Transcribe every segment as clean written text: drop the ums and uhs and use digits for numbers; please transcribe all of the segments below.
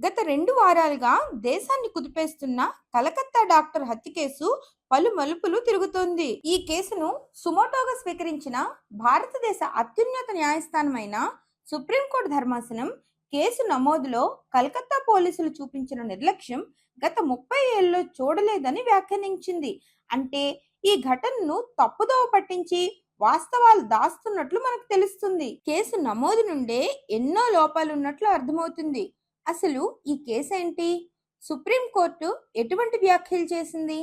గత 2 వారాలుగా దేశాన్ని కుదిపేస్తున్న కలకత్తా డాక్టర్ హత్య కేసు పలు మలుపులు తిరుగుతోంది. ఈ కేసును సుమోటోగా స్వీకరించిన భారతదేశ అత్యున్నత న్యాయస్థానమైన సుప్రీంకోర్టు ధర్మాసనం కేసు నమోదులో కలకత్తా పోలీసులు చూపించిన నిర్లక్ష్యం గత 30 ఏళ్లలో చూడలేదని వ్యాఖ్యానించింది. అంటే ఈ ఘటనను తప్పుదోవ పట్టించి వాస్తవాలు దాస్తున్నట్లు మనకు తెలుస్తుంది. కేసు నమోదు నుండే ఎన్నో లోపాలున్నట్లు అర్థమవుతుంది. అసలు ఈ కేసు ఏంటి? సుప్రీంకోర్టు ఎటువంటి వ్యాఖ్యలు చేసింది?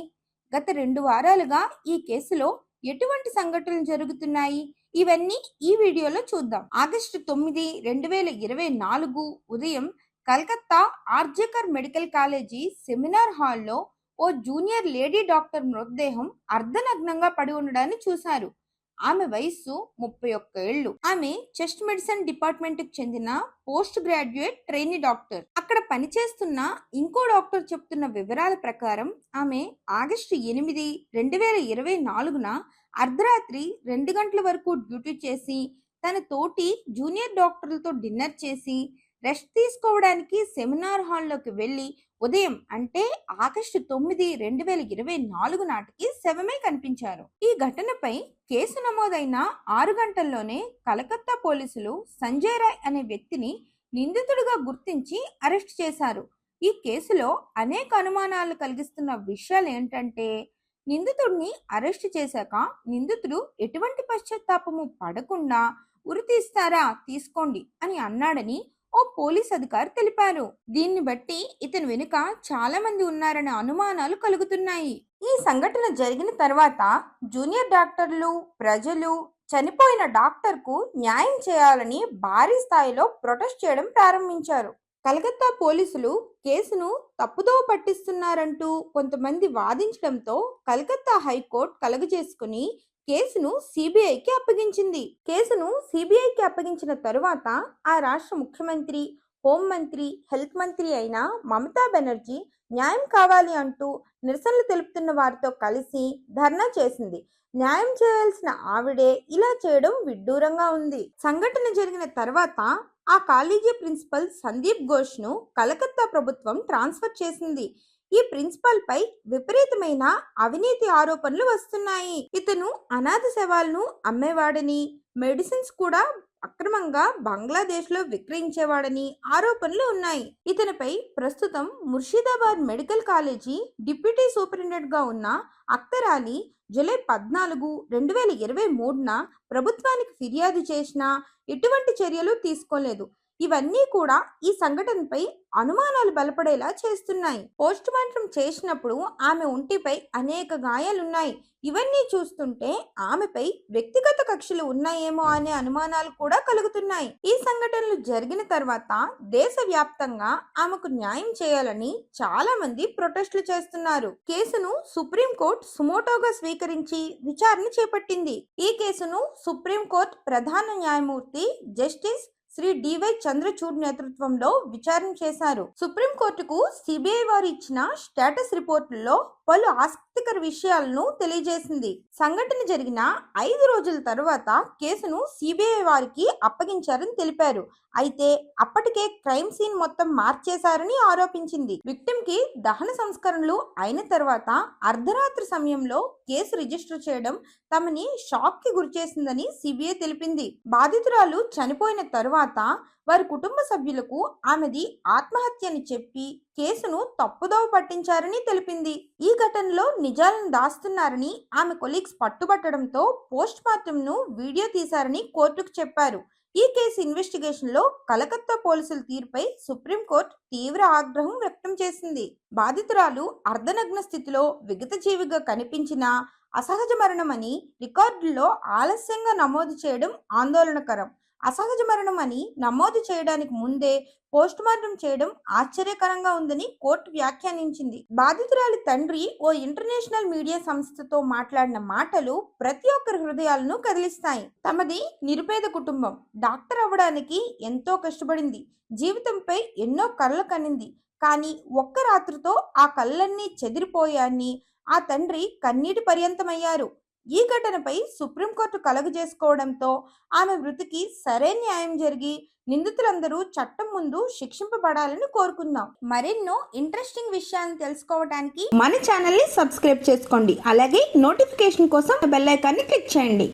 గత 2 వారాలుగా ఈ కేసులో ఎటువంటి సంఘటనలు జరుగుతున్నాయి? ఇవన్నీ ఈ వీడియోలో చూద్దాం. ఆగస్టు 9, 2024 ఉదయం Calcutta RG Kar medical college seminar హాల్లో ఓ జూనియర్ లేడీ డాక్టర్ మృతదేహం అర్ధనగ్నంగా పడి ఉండడాన్ని చూశారు. ఆమె వయస్సు 31 ఏళ్లు. ఆమె చెస్ట్ మెడిసిన్ డిపార్ట్మెంట్ కు చెందిన పోస్ట్ గ్రాడ్యుయేట్ ట్రైనీ డాక్టర్. అక్కడ పనిచేస్తున్న ఇంకో డాక్టర్ చెప్తున్న వివరాల ప్రకారం ఆమె ఆగస్టు 8, 2024న అర్ధరాత్రి 2 గంటల వరకు డ్యూటీ చేసి తన తోటి జూనియర్ డాక్టర్లతో డిన్నర్ చేసి రెస్ట్ తీసుకోవడానికి సెమినార్ హాల్లోకి వెళ్లి ఉదయం అంటే ఆగస్టు 9, 2024 నాటికి శవమే కనిపించారు. ఈ ఘటనపై కేసు నమోదైన 6 గంటల్లోనే కలకత్తా పోలీసులు సంజయ్ రాయ్ అనే వ్యక్తిని నిందితుడిగా గుర్తించి అరెస్ట్ చేశారు. ఈ కేసులో అనేక అనుమానాలు కలిగిస్తున్న విషయాలు ఏంటంటే, నిందితుడిని అరెస్ట్ చేశాక నిందితుడు ఎటువంటి పశ్చాత్తాపము పడకుండా ఉరి తీస్తారా తీసుకోండి అని అన్నాడని ఓ పోలీస్ అధికారి తెలిపారు. దీన్ని బట్టి ఇతని వెనుక చాలా మంది ఉన్నారనే అనుమానాలు కలుగుతున్నాయి. ఈ సంఘటన జరిగిన తర్వాత జూనియర్ డాక్టర్లు, ప్రజలు చనిపోయిన డాక్టర్కు న్యాయం చేయాలని భారీ స్థాయిలో ప్రొటెస్ట్ చేయడం ప్రారంభించారు. కలకత్తా పోలీసులు కేసును తప్పుదోవ పట్టిస్తున్నారంటూ కొంతమంది వాదించడంతో కలకత్తా హైకోర్టు కలుగజేసుకుని కేసును సిబిఐకి అప్పగించింది. కేసును సిబిఐకి అప్పగించిన తరువాత ఆ రాష్ట్ర ముఖ్యమంత్రి, హోంమంత్రి, హెల్త్ మంత్రి అయిన మమతా బెనర్జీ న్యాయం కావాలి అంటూ నిరసనలు తెలుపుతున్న వారితో కలిసి ధర్నా చేసింది. న్యాయం చేయాల్సిన ఆవిడే ఇలా చేయడం విడ్డూరంగా ఉంది. సంఘటన జరిగిన తర్వాత ఆ కాలేజీ ప్రిన్సిపల్ సందీప్ ఘోష్ ను కలకత్తా ప్రభుత్వం ట్రాన్స్ఫర్ చేసింది. ఈ ప్రిన్సిపల్ పై విపరీతమైన అవినీతి ఆరోపణలు వస్తున్నాయి. ఇతను అనాథ శవాలను అమ్మేవాడని, మెడిసిన్స్ కూడా అక్రమంగా బంగ్లాదేశ్ లో విక్రయించేవాడని ఆరోపణలు ఉన్నాయి. ఇతనిపై ప్రస్తుతం Murshidabad medical college deputy superintendent గా ఉన్న అఖ్తర్ అలీ జూలై 14, 2023న ప్రభుత్వానికి ఫిర్యాదు చేసినా ఎటువంటి చర్యలు తీసుకోలేదు. ఇవన్నీ కూడా ఈ సంఘటనపై అనుమానాలు బలపడేలా చేస్తున్నాయి. పోస్ట్ మార్టం చేసినప్పుడు ఆమె ఒంటిపై అనేక గాయాలున్నాయి. ఇవన్నీ చూస్తుంటే ఆమెపై వ్యక్తిగత కక్షలు ఉన్నాయేమో అనే అనుమానాలు కూడా కలుగుతున్నాయి. ఈ సంఘటనలు జరిగిన తర్వాత దేశవ్యాప్తంగా ఆమెకు న్యాయం చేయాలని చాలా మంది ప్రొటెస్టులు చేస్తున్నారు. కేసును సుప్రీంకోర్టు సుమోటోగా స్వీకరించి విచారణ చేపట్టింది. ఈ కేసును సుప్రీంకోర్టు ప్రధాన న్యాయమూర్తి జస్టిస్ శ్రీ డివై చంద్రచూడ్ నేతృత్వంలో విచారణ చేశారు. సుప్రీంకోర్టుకు సిబిఐ వారు ఇచ్చిన స్టేటస్ రిపోర్టుల్లో పలు ఆసక్తికర విషయాలను తెలియజేసింది. సంఘటన జరిగిన 5 రోజుల తరువాత కేసును సిబిఐ వారికి అప్పగించారని తెలిపారు. అయితే అప్పటికే క్రైమ్ సీన్ మొత్తం మార్చేశారని ఆరోపించింది. విక్టిమ్ కి దహన సంస్కరణలు అయిన తర్వాత అర్ధరాత్రి సమయంలో కేసు రిజిస్టర్ చేయడం తమని షాక్ కి గురిచేసిందని సిబిఐ తెలిపింది. బాధితురాలు చనిపోయిన తరువాత వారి కుటుంబ సభ్యులకు ఆమెది ఆత్మహత్య అని చెప్పి కేసును తప్పుదోవ పట్టించారని తెలిపింది. ఈ ఘటనలో నిజాలను దాస్తున్నారని ఆమె కొలీగ్స్ పట్టుబట్టడంతో పోస్ట్ మార్టం ను వీడియో తీశారని కోర్టుకు చెప్పారు. ఈ కేసు ఇన్వెస్టిగేషన్ లో కలకత్తా పోలీసుల తీరుపై సుప్రీంకోర్టు తీవ్ర ఆగ్రహం వ్యక్తం చేసింది. బాధితురాలు అర్ధనగ్న స్థితిలో విగతజీవిగా కనిపించిన అసహజ మరణమని రికార్డుల్లో ఆలస్యంగా నమోదు చేయడం ఆందోళనకరం. అసహజ మరణం అని నమోదు చేయడానికి ముందే పోస్ట్ మార్టం చేయడం ఆశ్చర్యకరంగా ఉందని కోర్టు వ్యాఖ్యానించింది. బాధితురాలి తండ్రి ఓ ఇంటర్నేషనల్ మీడియా సంస్థతో మాట్లాడిన మాటలు ప్రతి ఒక్కరి హృదయాలను కదిలిస్తాయి. తమది నిరుపేద కుటుంబం, డాక్టర్ అవ్వడానికి ఎంతో కష్టపడింది, జీవితంపై ఎన్నో కలలు కనింది. కానీ ఒక్క రాత్రితో ఆ కళ్ళన్నీ చెదిరిపోయాయని ఆ తండ్రి కన్నీటి పర్యంతమయ్యారు. ఈ ఘటనపై సుప్రీంకోర్టు కలుగజేసుకోవడంతో ఆమె మృతికి సరైన న్యాయం జరిగి నిందితులందరూ చట్టం ముందు శిక్షింపబడాలని కోరుకుందాం. మరెన్నో ఇంట్రెస్టింగ్ విషయాలను తెలుసుకోవడానికి మన ఛానల్ ని సబ్స్క్రైబ్ చేసుకోండి. అలాగే నోటిఫికేషన్ కోసం బెల్ ఐకాన్ ని క్లిక్ చేయండి.